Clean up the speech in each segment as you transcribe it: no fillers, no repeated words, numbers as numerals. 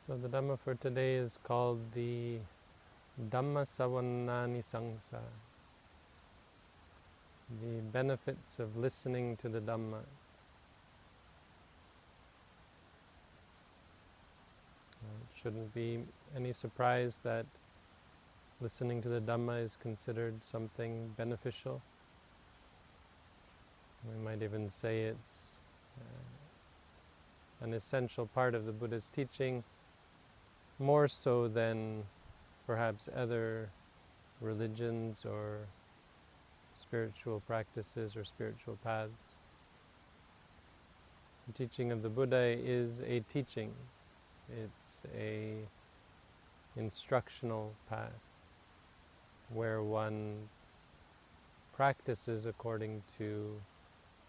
So the Dhamma for today is called the Dhammānisansa, the benefits of listening to the Dhamma. It shouldn't be any surprise that listening to the Dhamma is considered something beneficial. We might even say it's an essential part of the Buddha's teaching, more so than perhaps other religions or spiritual practices or spiritual paths. The teaching of the Buddha is a teaching. It's a instructional path where one practices according to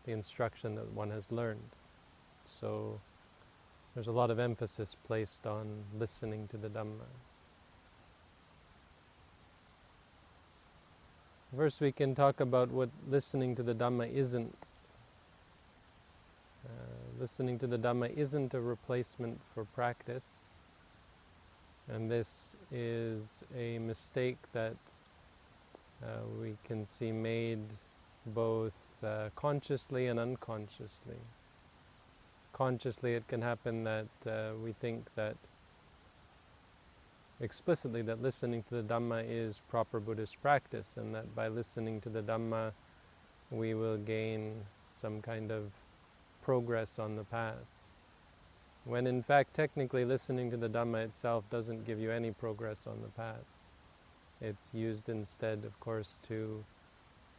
the instruction that one has learned. So there's a lot of emphasis placed on listening to the Dhamma. First, we can talk about what listening to the Dhamma isn't. Listening to the Dhamma isn't a replacement for practice, and this is a mistake that we can see made both consciously and unconsciously. Consciously, it can happen that we think that explicitly that listening to the Dhamma is proper Buddhist practice, and that by listening to the Dhamma we will gain some kind of progress on the path. When in fact, technically, listening to the Dhamma itself doesn't give you any progress on the path. It's used instead, of course, to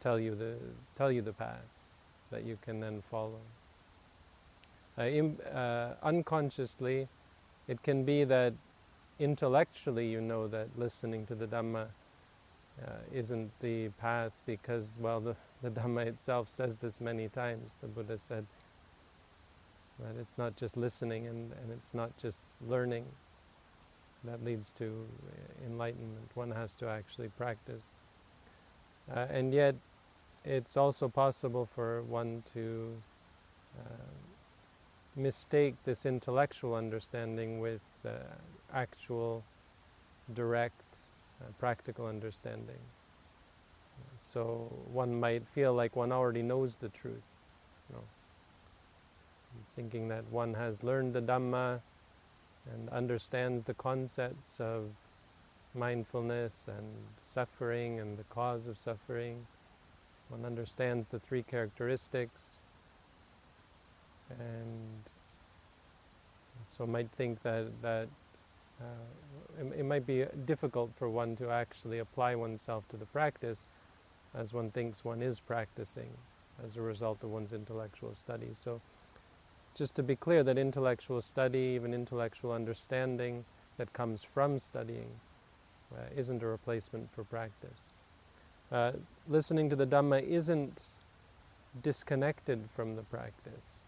tell you the path that you can then follow. Unconsciously, it can be that intellectually you know that listening to the Dhamma isn't the path because, well, the Dhamma itself says this many times. The Buddha said that it's not just listening and it's not just learning that leads to enlightenment. One has to actually practice. And yet, it's also possible for one to mistake this intellectual understanding with actual, direct, practical understanding. So one might feel like one already knows the truth, thinking that one has learned the Dhamma and understands the concepts of mindfulness and suffering and the cause of suffering. One understands the three characteristics, and so might think that it might be difficult for one to actually apply oneself to the practice as one thinks one is practicing as a result of one's intellectual study. So just to be clear, that intellectual study, even intellectual understanding that comes from studying, isn't a replacement for practice. Listening to the Dhamma isn't disconnected from the practice.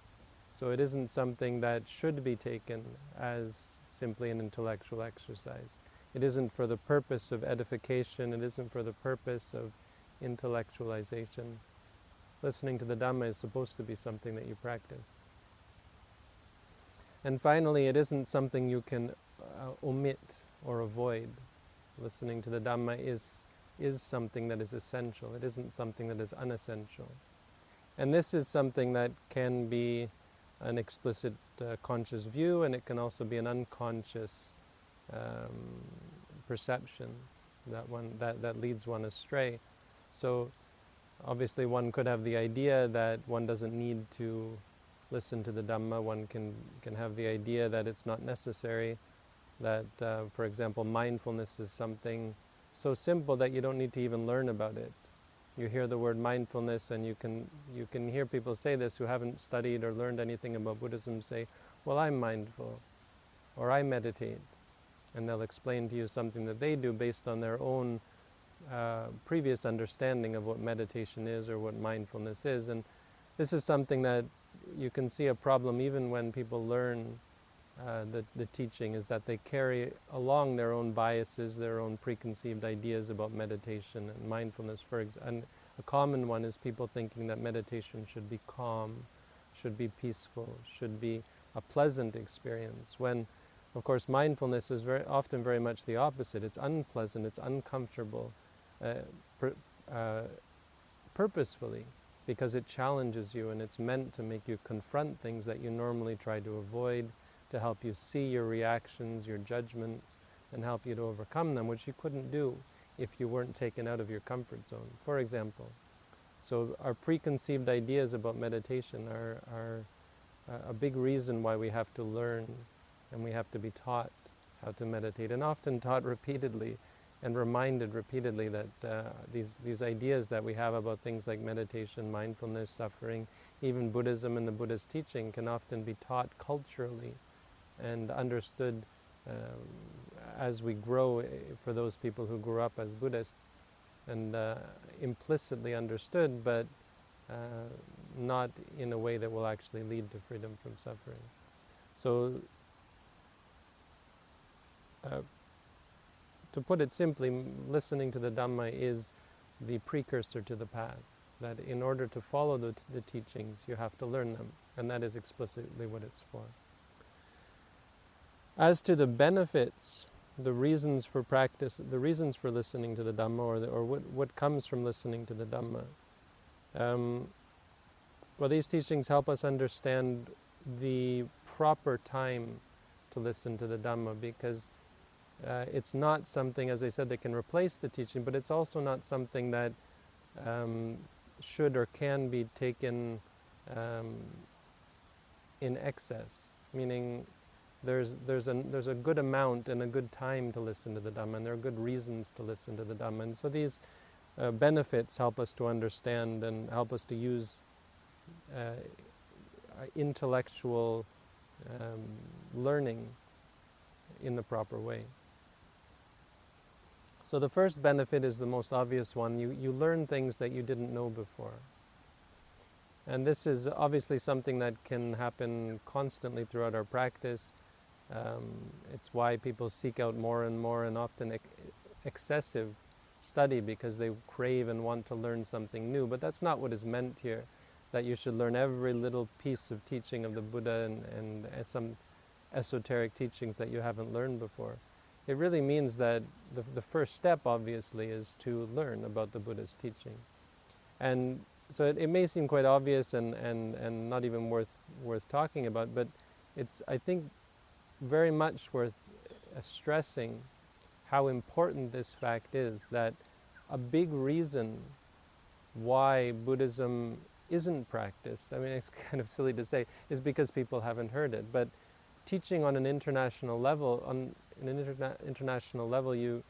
So it isn't something that should be taken as simply an intellectual exercise. It isn't for the purpose of edification, it isn't for the purpose of intellectualization. Listening to the Dhamma is supposed to be something that you practice. And finally, it isn't something you can omit or avoid. Listening to the Dhamma is something that is essential. It isn't something that is unessential. And this is something that can be an explicit conscious view, and it can also be an unconscious perception that leads one astray. So obviously one could have the idea that one doesn't need to listen to the Dhamma. One can have the idea that it's not necessary, that for example mindfulness is something so simple that you don't need to even learn about it. You hear the word mindfulness, and you can hear people say this who haven't studied or learned anything about Buddhism, say, well, I'm mindful, or I meditate. And they'll explain to you something that they do based on their own previous understanding of what meditation is or what mindfulness is. And this is something that you can see a problem even when people learn the teaching, is that they carry along their own biases, their own preconceived ideas about meditation and mindfulness. And a common one is people thinking that meditation should be calm, should be peaceful, should be a pleasant experience, when Of course, mindfulness is very often very much the opposite. It's unpleasant, it's uncomfortable, per, uh, purposefully, because it challenges you and it's meant to make you confront things that you normally try to avoid, to help you see your reactions, your judgments, and help you to overcome them, which you couldn't do if you weren't taken out of your comfort zone. For example, so our preconceived ideas about meditation are a big reason why we have to learn and we have to be taught how to meditate, and often taught repeatedly and reminded repeatedly that these ideas that we have about things like meditation, mindfulness, suffering, even Buddhism and the Buddhist teaching can often be taught culturally and understood as we grow, for those people who grew up as Buddhists, and implicitly understood, but not in a way that will actually lead to freedom from suffering. So, to put it simply, listening to the Dhamma is the precursor to the path. That in order to follow the teachings, you have to learn them, and that is explicitly what it's for. As to the benefits, the reasons for practice, the reasons for listening to the Dhamma, or what comes from listening to the Dhamma, well, these teachings help us understand the proper time to listen to the Dhamma, because it's not something, as I said, that can replace the teaching, but it's also not something that should or can be taken in excess. Meaning, there's a good amount and a good time to listen to the Dhamma, and there are good reasons to listen to the Dhamma. And so these benefits help us to understand and help us to use intellectual learning in the proper way. So the first benefit is the most obvious one. You learn things that you didn't know before. And this is obviously something that can happen constantly throughout our practice. It's why people seek out more and more and often excessive study, because they crave and want to learn something new. But that's not what is meant here, that you should learn every little piece of teaching of the Buddha and some esoteric teachings that you haven't learned before. It really means that the first step, obviously, is to learn about the Buddha's teaching. And so it may seem quite obvious and not even worth talking about, but it's, I think, very much worth stressing how important this fact is, that a big reason why Buddhism isn't practiced, I mean, it's kind of silly to say, is because people haven't heard it. But teaching on an international level, international level, you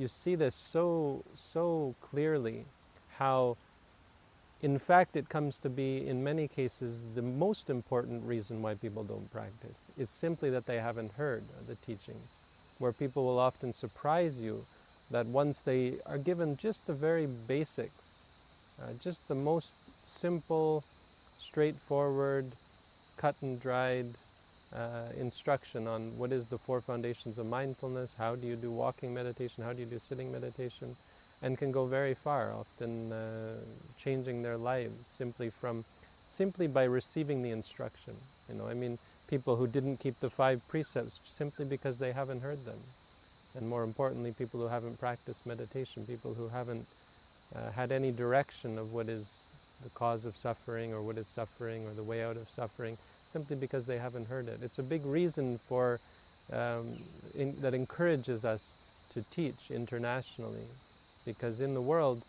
see this so clearly, how in fact it comes to be, in many cases, the most important reason why people don't practice. It's simply that they haven't heard the teachings, where people will often surprise you that once they are given just the very basics, just the most simple, straightforward, cut and dried instruction on what is the 4 foundations of mindfulness, how do you do walking meditation, how do you do sitting meditation, and can go very far, often changing their lives simply by receiving the instruction. I mean, people who didn't keep the 5 precepts simply because they haven't heard them. And more importantly, people who haven't practiced meditation, people who haven't had any direction of what is the cause of suffering, or what is suffering, or the way out of suffering, simply because they haven't heard it. It's a big reason for that encourages us to teach internationally, because in the world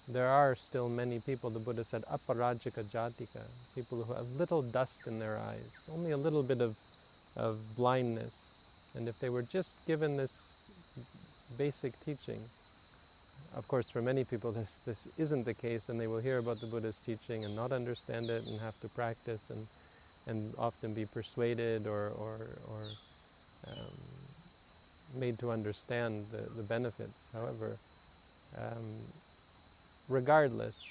there are still many people, the Buddha said, aparajika jatika, people who have little dust in their eyes, only a little bit of blindness. And if they were just given this basic teaching, of course for many people this isn't the case, and they will hear about the Buddha's teaching and not understand it and have to practice and often be persuaded or made to understand the benefits. However, regardless,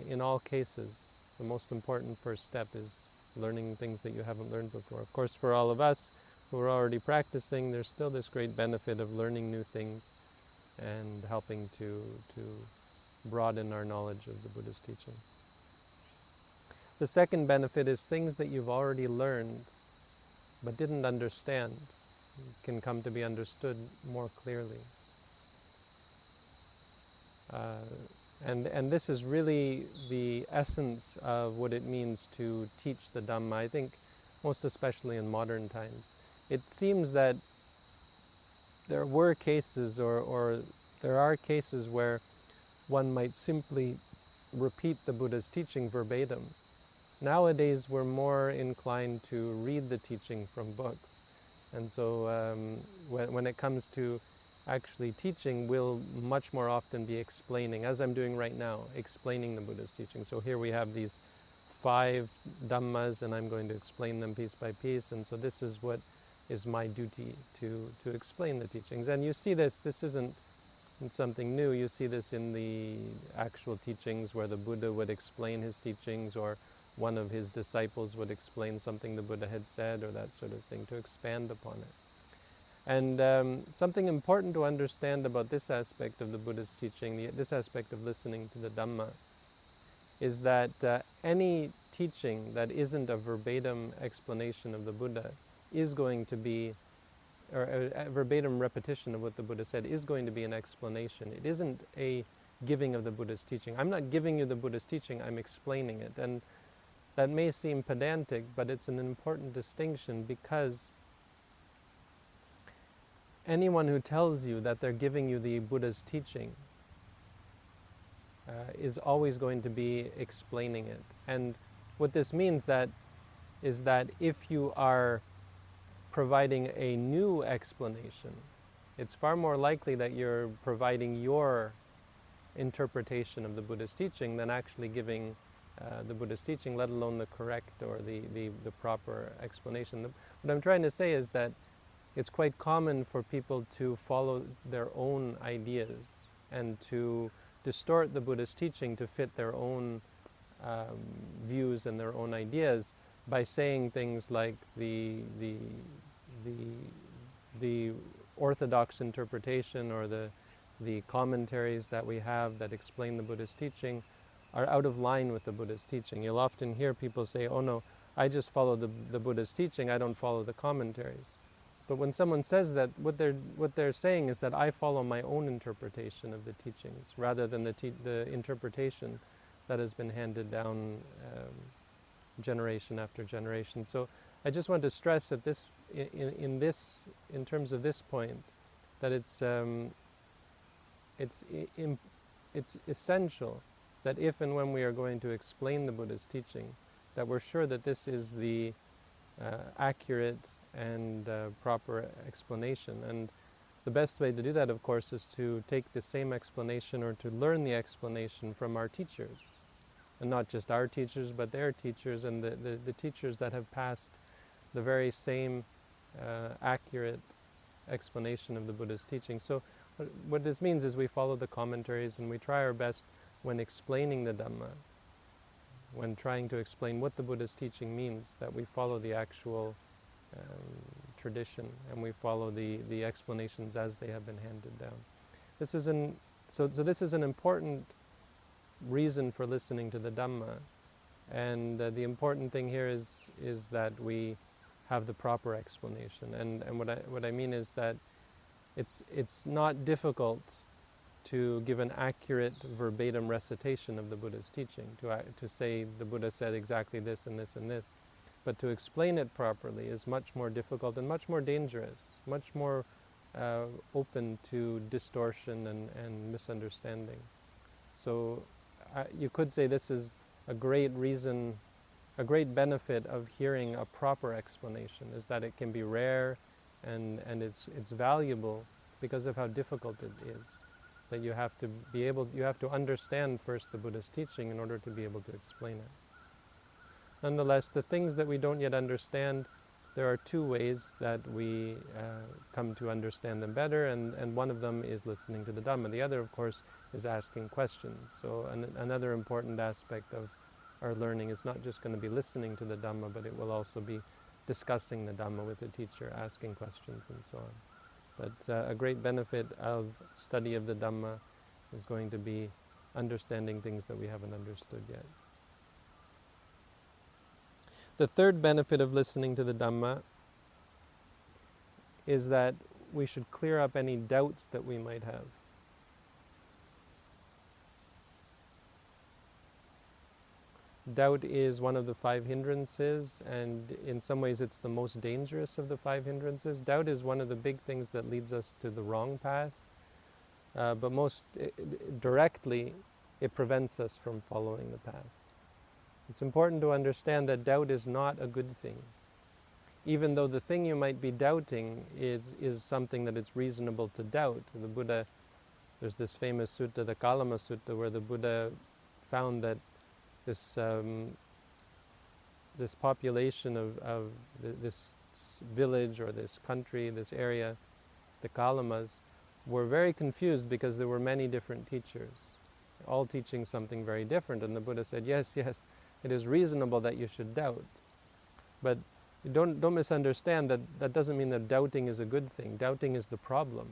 in all cases, the most important first step is learning things that you haven't learned before. Of course, for all of us who are already practicing, there's still this great benefit of learning new things and helping to broaden our knowledge of the Buddha's teaching. The second benefit is things that you've already learned but didn't understand can come to be understood more clearly. And this is really the essence of what it means to teach the Dhamma, I think most especially in modern times. It seems that there were cases or there are cases where one might simply repeat the Buddha's teaching verbatim. Nowadays we're more inclined to read the teaching from books. And so when it comes to actually teaching, we'll much more often be explaining, as I'm doing right now, explaining the Buddha's teaching. So here we have these 5 Dhammas, and I'm going to explain them piece by piece. And so this is what is my duty, to explain the teachings. And you see this isn't something new. You see this in the actual teachings where the Buddha would explain his teachings, or one of his disciples would explain something the Buddha had said, or that sort of thing, to expand upon it. And something important to understand about this aspect of the Buddha's teaching, this aspect of listening to the Dhamma, is that any teaching that isn't a verbatim explanation of the Buddha is going to be, or a verbatim repetition of what the Buddha said is going to be an explanation. It isn't a giving of the Buddha's teaching. I'm not giving you the Buddha's teaching, I'm explaining it. And that may seem pedantic, but it's an important distinction, because anyone who tells you that they're giving you the Buddha's teaching is always going to be explaining it. And what this means is that if you are providing a new explanation, it's far more likely that you're providing your interpretation of the Buddha's teaching than actually giving the Buddha's teaching, let alone the correct or the proper explanation. What I'm trying to say is that it's quite common for people to follow their own ideas and to distort the Buddha's teaching to fit their own views and their own ideas by saying things like the orthodox interpretation or the commentaries that we have that explain the Buddha's teaching are out of line with the Buddha's teaching. You'll often hear people say, oh no, I just follow the Buddha's teaching, I don't follow the commentaries. But when someone says that, what they're saying is that I follow my own interpretation of the teachings, rather than the interpretation that has been handed down generation after generation. So I just want to stress that this, in terms of this point, that it's essential that if and when we are going to explain the Buddha's teaching, that we're sure that this is the accurate and proper explanation. And the best way to do that, of course, is to take the same explanation, or to learn the explanation from our teachers. And not just our teachers, but their teachers, and the teachers that have passed the very same accurate explanation of the Buddha's teaching. So what this means is we follow the commentaries, and we try our best when explaining the Dhamma, when trying to explain what the Buddha's teaching means, that we follow the actual tradition, and we follow the explanations as they have been handed down. This is this is an important reason for listening to the Dhamma, and the important thing here is that we have the proper explanation. And what I mean is that it's not difficult to give an accurate verbatim recitation of the Buddha's teaching, to say the Buddha said exactly this and this and this. But to explain it properly is much more difficult and much more dangerous, much more open to distortion and misunderstanding. So you could say this is a great reason, a great benefit of hearing a proper explanation, is that it can be rare and it's valuable because of how difficult it is. That you have to understand first the Buddha's teaching in order to be able to explain it. Nonetheless, the things that we don't yet understand, there are 2 ways that we come to understand them better, and one of them is listening to the Dhamma. The other, of course, is asking questions. So another important aspect of our learning is not just going to be listening to the Dhamma, but it will also be discussing the Dhamma with the teacher, asking questions and so on. But a great benefit of study of the Dhamma is going to be understanding things that we haven't understood yet. The third benefit of listening to the Dhamma is that we should clear up any doubts that we might have. Doubt is one of the 5 hindrances, and in some ways it's the most dangerous of the 5 hindrances. Doubt is one of the big things that leads us to the wrong path, but most directly it prevents us from following the path. It's important to understand that doubt is not a good thing. Even though the thing you might be doubting is something that it's reasonable to doubt. The Buddha, there's this famous sutta, the Kalama Sutta, where the Buddha found that this this population of this village or this country, this area, the Kalamas, were very confused because there were many different teachers, all teaching something very different. And the Buddha said, yes, it is reasonable that you should doubt. But don't misunderstand that that doesn't mean that doubting is a good thing. Doubting is the problem.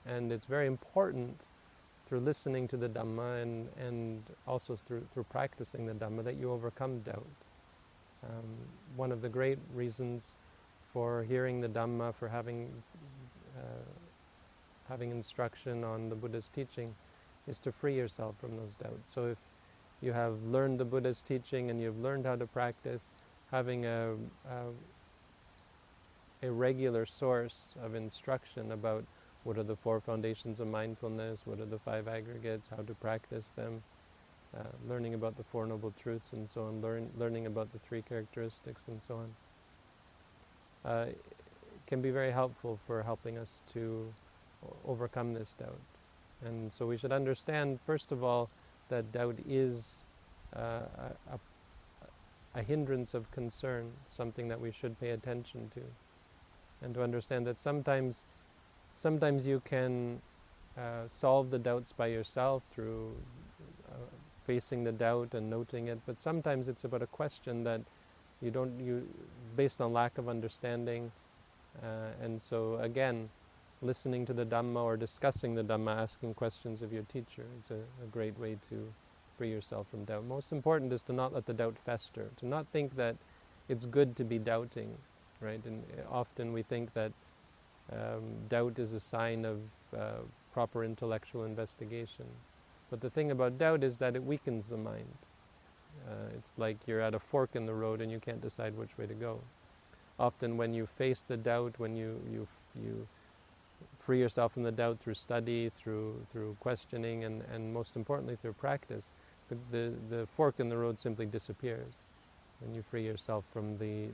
And it's very important through listening to the Dhamma and also through practicing the Dhamma that you overcome doubt. One of the great reasons for hearing the Dhamma, for having instruction on the Buddha's teaching, is to free yourself from those doubts. So if you have learned the Buddha's teaching and you've learned how to practice, having a regular source of instruction about what are the 4 foundations of mindfulness, what are the 5 aggregates, how to practice them, learning about the 4 noble truths and so on, learning about the 3 characteristics and so on, can be very helpful for helping us to overcome this doubt. And so we should understand, first of all, that doubt is a hindrance of concern, something that we should pay attention to. And to understand that sometimes you can solve the doubts by yourself through facing the doubt and noting it, but sometimes it's about a question that based on lack of understanding. And so again, listening to the Dhamma or discussing the Dhamma, asking questions of your teacher is a great way to free yourself from doubt. Most important is to not let the doubt fester, to not think that it's good to be doubting, right? And often we think that doubt is a sign of proper intellectual investigation. But the thing about doubt is that it weakens the mind. It's like you're at a fork in the road and you can't decide which way to go. Often when you face the doubt, when you free yourself from the doubt through study, through questioning, and most importantly through practice, the fork in the road simply disappears. And you free yourself from the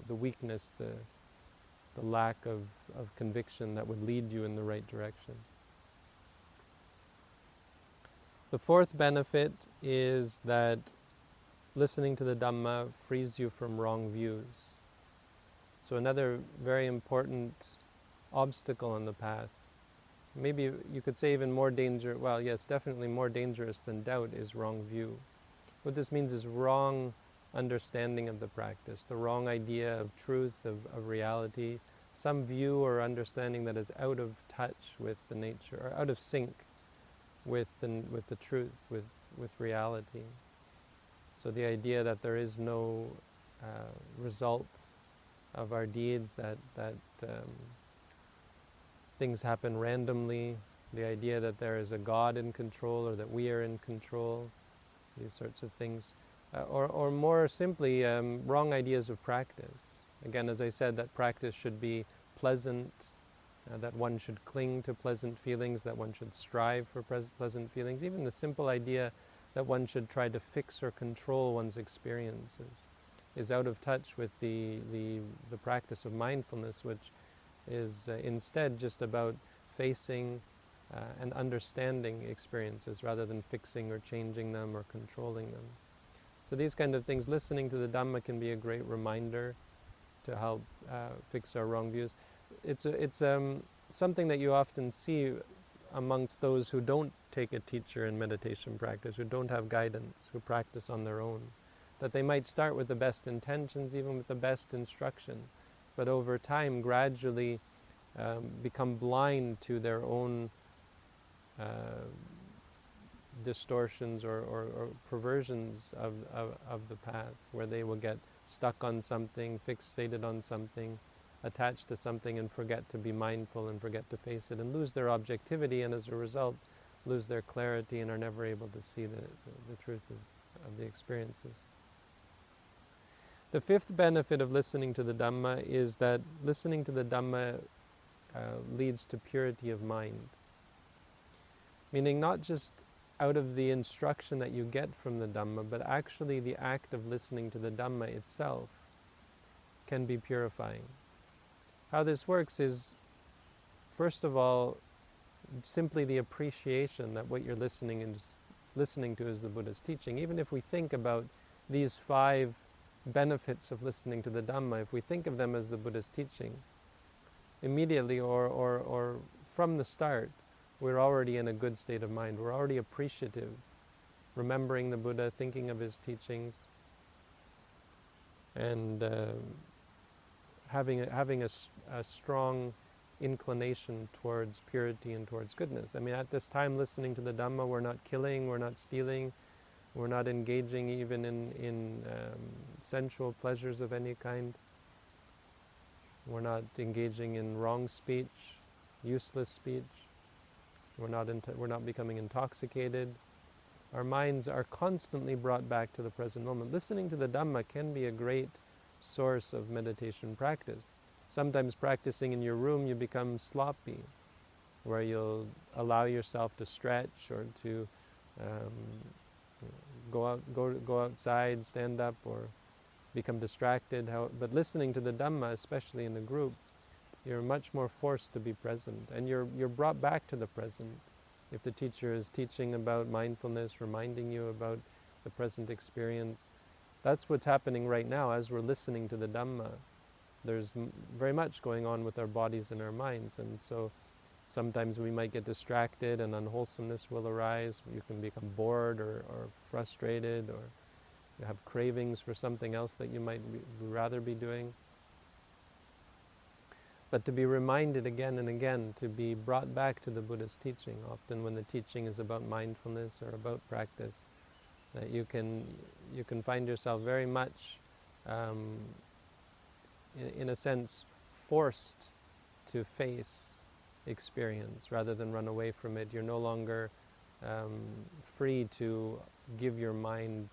weakness, the lack of conviction that would lead you in the right direction. The 4th benefit is that listening to the Dhamma frees you from wrong views. So another very important obstacle on the path, maybe you could say even more dangerous, well yes, definitely more dangerous than doubt, is wrong view. What this means is wrong understanding of the practice, the wrong idea of truth, of reality, some view or understanding that is out of touch with the nature, or out of sync with the truth, with reality. So the idea that there is no result of our deeds, that things happen randomly, the idea that there is a God in control or that we are in control, these sorts of things. Or more simply, wrong ideas of practice. Again, as I said, that practice should be pleasant, that one should cling to pleasant feelings, that one should strive for pleasant feelings. Even the simple idea that one should try to fix or control one's experiences is out of touch with the practice of mindfulness, which is instead just about facing and understanding experiences rather than fixing or changing them or controlling them. So these kind of things, listening to the Dhamma can be a great reminder to help fix our wrong views. It's something that you often see amongst those who don't take a teacher in meditation practice, who don't have guidance, who practice on their own. That they might start with the best intentions, even with the best instruction, but over time gradually become blind to their own distortions or perversions of the path, where they will get stuck on something, fixated on something, attached to something and forget to be mindful and forget to face it and lose their objectivity, and as a result lose their clarity and are never able to see the truth of the experiences. The fifth benefit of listening to the Dhamma is that listening to the Dhamma leads to purity of mind. Meaning not just out of the instruction that you get from the Dhamma, but actually the act of listening to the Dhamma itself can be purifying. How this works is, first of all, simply the appreciation that what you're listening to is the Buddha's teaching. Even if we think about these 5 benefits of listening to the Dhamma, if we think of them as the Buddha's teaching, immediately or from the start, we're already in a good state of mind. We're already appreciative, remembering the Buddha, thinking of his teachings, and having a strong inclination towards purity and towards goodness. I mean, at this time, listening to the Dhamma, we're not killing, we're not stealing, we're not engaging even in sensual pleasures of any kind. We're not engaging in wrong speech, useless speech. We're not becoming intoxicated. Our minds are constantly brought back to the present moment. Listening to the Dhamma can be a great source of meditation practice. Sometimes practicing in your room, you become sloppy, where you'll allow yourself to stretch or to go outside, stand up, or become distracted. But listening to the Dhamma, especially in a group, you're much more forced to be present, and you're brought back to the present. If the teacher is teaching about mindfulness, reminding you about the present experience, that's what's happening right now as we're listening to the Dhamma. There's very much going on with our bodies and our minds, and so sometimes we might get distracted and unwholesomeness will arise. You can become bored or frustrated, or you have cravings for something else that you might rather be doing. But to be reminded again and again, to be brought back to the Buddha's teaching, often when the teaching is about mindfulness or about practice, that you can find yourself very much, in a sense, forced to face experience rather than run away from it. You're no longer free to give your mind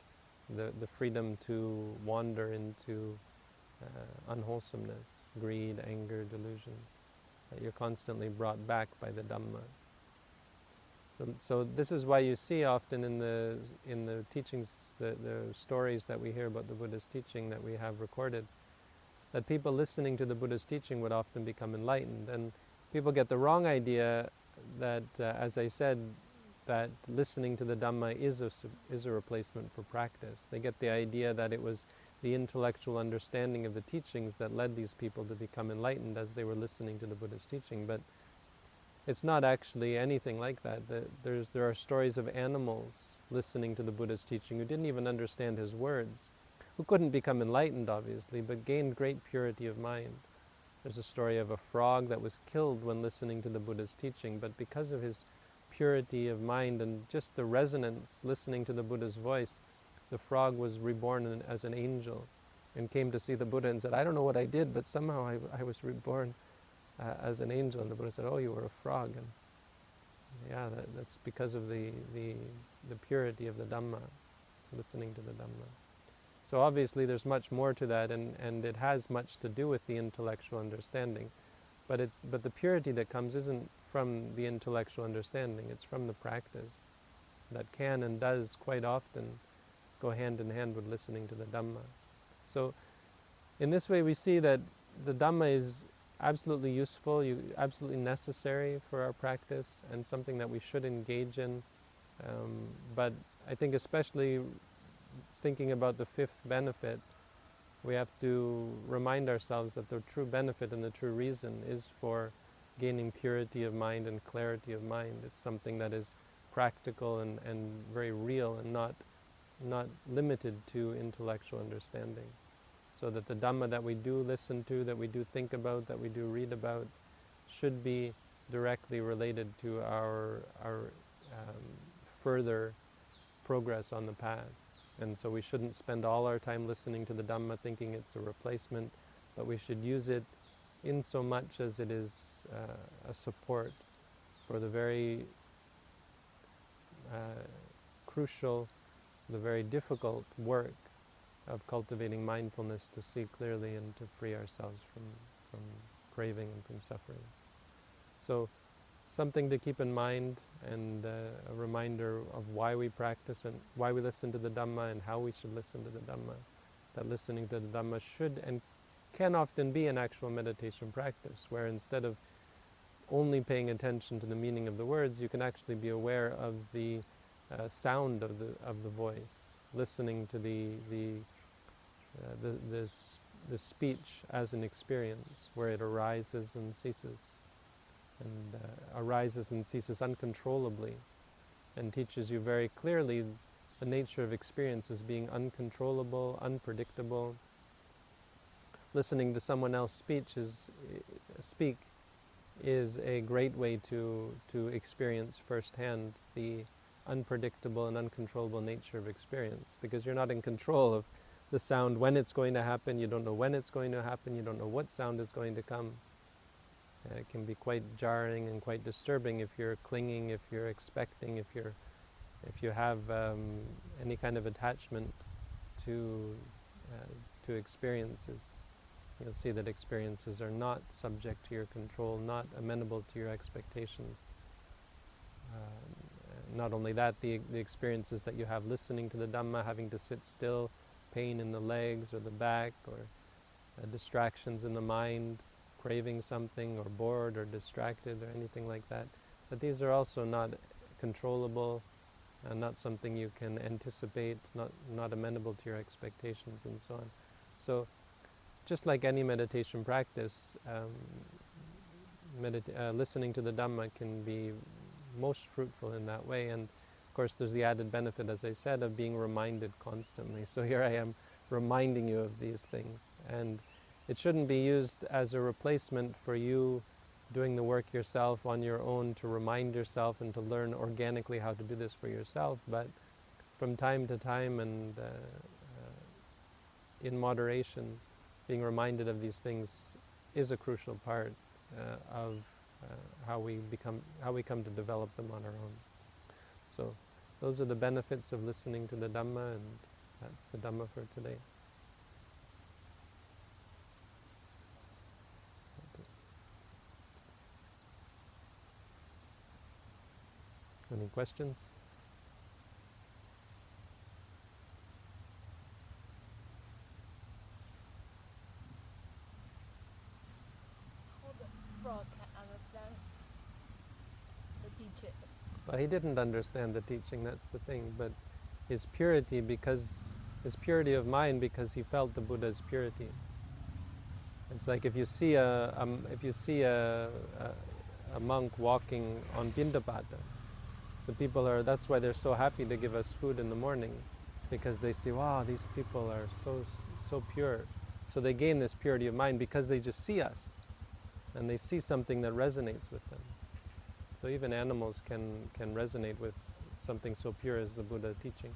the freedom to wander into unwholesomeness, greed, anger, delusion. That you're constantly brought back by the Dhamma. So this is why you see often in the teachings, the stories that we hear about the Buddha's teaching that we have recorded, that people listening to the Buddha's teaching would often become enlightened. And people get the wrong idea that, as I said, that listening to the Dhamma is a replacement for practice. They get the idea that it was the intellectual understanding of the teachings that led these people to become enlightened as they were listening to the Buddha's teaching. But it's not actually anything like that. There are stories of animals listening to the Buddha's teaching who didn't even understand his words, who couldn't become enlightened, obviously, but gained great purity of mind. There's a story of a frog that was killed when listening to the Buddha's teaching, but because of his purity of mind and just the resonance listening to the Buddha's voice, the frog was reborn as an angel and came to see the Buddha and said, I don't know what I did, but somehow I was reborn as an angel. And the Buddha said, oh, you were a frog. And yeah, that's because of the purity of the Dhamma, listening to the Dhamma. So obviously there's much more to that, and it has much to do with the intellectual understanding. But the purity that comes isn't from the intellectual understanding, it's from the practice that can and does quite often go hand in hand with listening to the Dhamma. So in this way we see that the Dhamma is absolutely useful, absolutely necessary for our practice, and something that we should engage in. But I think especially thinking about the fifth benefit, we have to remind ourselves that the true benefit and the true reason is for gaining purity of mind and clarity of mind. It's something that is practical and very real and not limited to intellectual understanding. So that the Dhamma that we do listen to, that we do think about, that we do read about, should be directly related to our further progress on the path. And so we shouldn't spend all our time listening to the Dhamma thinking it's a replacement, but we should use it in so much as it is a support for the very crucial, the very difficult work of cultivating mindfulness to see clearly and to free ourselves from craving and from suffering. So something to keep in mind, and a reminder of why we practice and why we listen to the Dhamma and how we should listen to the Dhamma. That listening to the Dhamma should and can often be an actual meditation practice, where instead of only paying attention to the meaning of the words, you can actually be aware of the sound of the voice, listening to the speech as an experience, where it arises and ceases, and arises and ceases uncontrollably, and teaches you very clearly the nature of experience as being uncontrollable, unpredictable. Listening to someone else speak is a great way to experience firsthand the unpredictable and uncontrollable nature of experience, because you're not in control of the sound when it's going to happen. You don't know when it's going to happen. You don't know what sound is going to come. It can be quite jarring and quite disturbing if you're clinging, if you're expecting, if you have any kind of attachment to experiences. You'll see that experiences are not subject to your control, not amenable to your expectations. Not only that, the experiences that you have listening to the Dhamma, having to sit still, pain in the legs or the back, or distractions in the mind, craving something, or bored or distracted or anything like that, but these are also not controllable, not something you can anticipate, not amenable to your expectations, and so on. So just like any meditation practice, listening to the Dhamma can be most fruitful in that way. And of course there's the added benefit, as I said, of being reminded constantly. So here I am reminding you of these things, and it shouldn't be used as a replacement for you doing the work yourself on your own to remind yourself and to learn organically how to do this for yourself, but from time to time and in moderation, being reminded of these things is a crucial part of how we come to develop them on our own. So those are the benefits of listening to the Dhamma, and that's the Dhamma for today. Any questions? How the frog can understand the teacher? Well, he didn't understand the teaching, that's the thing, but his purity of mind, because he felt the Buddha's purity. It's like if you see a monk walking on Bindapata, the people that's why they're so happy to give us food in the morning, because they see, wow, these people are so pure. So they gain this purity of mind because they just see us, and they see something that resonates with them. So even animals can resonate with something so pure as the Buddha teaching.